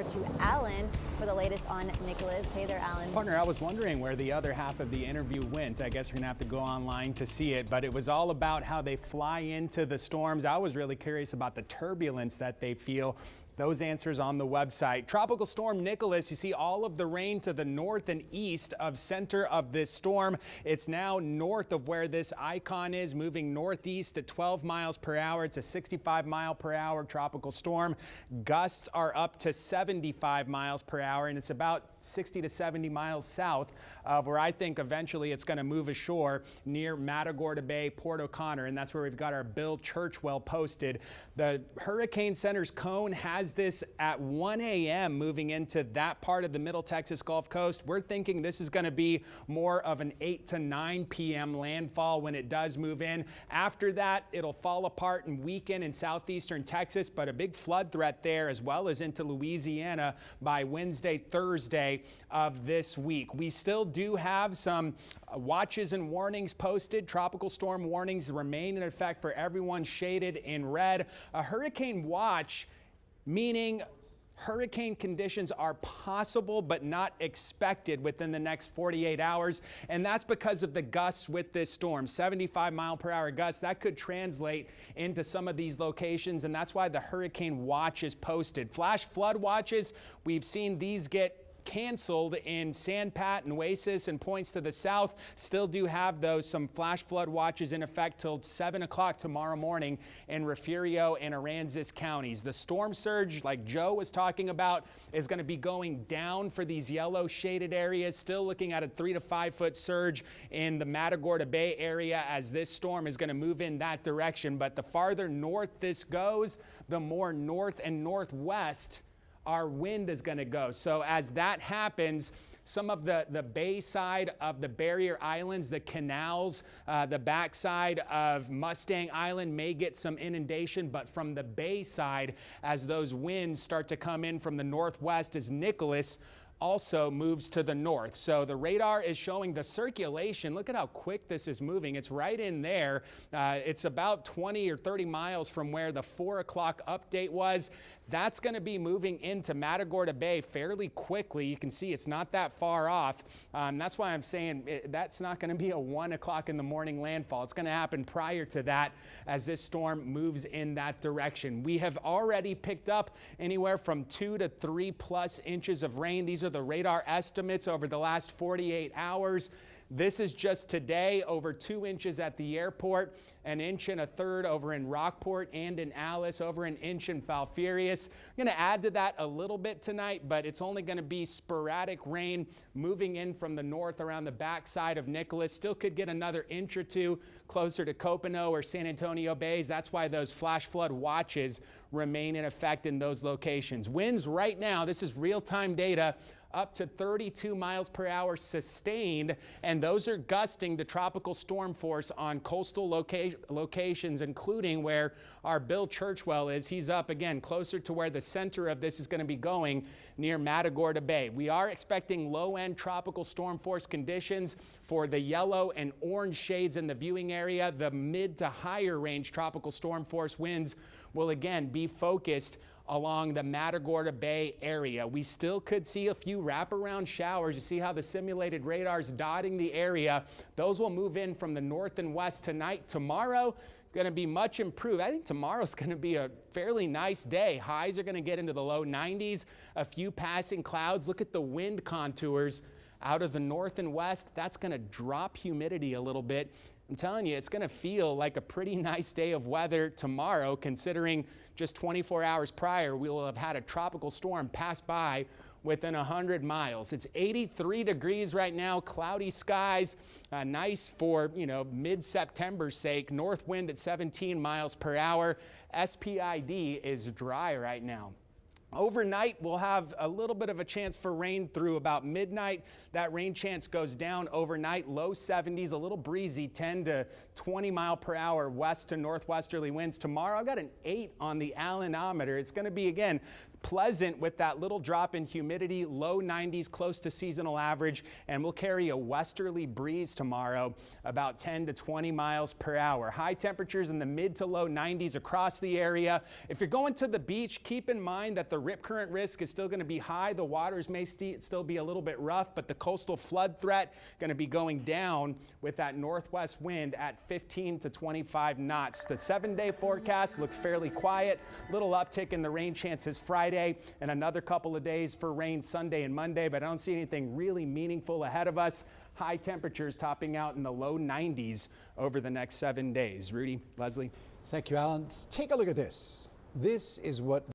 To Alan for the latest on Nicholas. Hey there, Alan. Partner, I was wondering where the other half of the interview went. I guess we're gonna have to go online to see it, but it was all about how they fly into the storms. I was really curious about the turbulence that they feel. Those answers on the website. Tropical storm Nicholas, you see all of the rain to the north and east of center of this storm. It's now north of where this icon is, moving northeast at 12 miles per hour. It's a 65 mile per hour tropical storm. Gusts are up to 75 miles per hour, and it's about 60 to 70 miles south of where I think eventually it's going to move ashore near Matagorda Bay, Port O'Connor, and that's where we've got our Bill Churchwell posted. The Hurricane Center's cone has this at 1 a.m. moving into that part of the Middle Texas Gulf Coast. We're thinking this is going to be more of an 8 to 9 p.m. landfall when it does move in. After that, it'll fall apart and weaken in southeastern Texas, but a big flood threat there as well as into Louisiana by Wednesday, Thursday of this week. We still do have some watches and warnings posted. Tropical storm warnings remain in effect for everyone shaded in red. A hurricane watch, meaning hurricane conditions are possible but not expected within the next 48 hours, and that's because of the gusts with this storm. 75 mile per hour gusts, that could translate into some of these locations, and that's why the hurricane watch is posted. Flash flood watches, we've seen these get canceled in San Pat and Oasis and points to the south. Still do have some flash flood watches in effect till 7 o'clock tomorrow morning in Refugio and Aransas counties. The storm surge, like Joe was talking about, is going to be going down for these yellow shaded areas. Still looking at a 3 to 5 foot surge in the Matagorda Bay area as this storm is going to move in that direction. But the farther north this goes, the more north and northwest our wind is going to go. So as that happens, some of the bay side of the barrier islands, the canals, the backside of Mustang Island may get some inundation, but from the bay side, as those winds start to come in from the northwest as Nicholas also moves to the north. So the radar is showing the circulation. Look at how quick this is moving. It's right in there. It's about 20 or 30 miles from where the 4 o'clock update was. That's going to be moving into Matagorda Bay fairly quickly. You can see it's not that far off. That's why I'm saying that's not going to be a 1 o'clock in the morning landfall. It's going to happen prior to that as this storm moves in that direction. We have already picked up anywhere from 2 to 3 plus inches of rain. These are the radar estimates over the last 48 hours. This is just today, over 2 inches at the airport, 1 1/3 inches over in Rockport and in Alice, over 1 inch in Falfurrias. We're going to add to that a little bit tonight, but it's only going to be sporadic rain moving in from the north around the backside of Nicholas. Still could get another 1 or 2 inches closer to Copano or San Antonio Bays. That's why those flash flood watches remain in effect in those locations. Winds right now, this is real-time data, up to 32 miles per hour sustained, and those are gusting to tropical storm force on coastal locations, including where our Bill Churchwell is. He's up again closer to where the center of this is going to be going, near Matagorda Bay. We are expecting low-end tropical storm force conditions for the yellow and orange shades in the viewing area. The mid to higher range tropical storm force winds will again be focused along the Matagorda Bay area. We still could see a few wraparound showers. You see how the simulated radar's dotting the area. Those will move in from the north and west tonight. Tomorrow, going to be much improved. I think tomorrow's going to be a fairly nice day. Highs are going to get into the low 90s. A few passing clouds. Look at the wind contours out of the north and west. That's going to drop humidity a little bit. I'm telling you, it's going to feel like a pretty nice day of weather tomorrow, considering just 24 hours prior, we will have had a tropical storm pass by within 100 miles. It's 83 degrees right now, cloudy skies, nice for, mid-September's sake. North wind at 17 miles per hour. SPID is dry right now. Overnight, we'll have a little bit of a chance for rain through about midnight. That rain chance goes down overnight, low 70s, a little breezy, 10 to 20 mile per hour west to northwesterly winds. Tomorrow, I've got an 8 on the Allenometer. It's going to be, again, pleasant with that little drop in humidity, low 90s, close to seasonal average, and we'll carry a westerly breeze tomorrow, about 10 to 20 miles per hour. High temperatures in the mid to low 90s across the area. If you're going to the beach, keep in mind that the rip current risk is still going to be high. The waters may still be a little bit rough, but the coastal flood threat going to be going down with that northwest wind at 15 to 25 knots. The 7-day forecast looks fairly quiet. Little uptick in the rain chances Friday and another couple of days for rain Sunday and Monday, but I don't see anything really meaningful ahead of us. High temperatures topping out in the low 90s over the next 7 days. Rudy, Leslie. Thank you, Alan. Take a look at this. This is what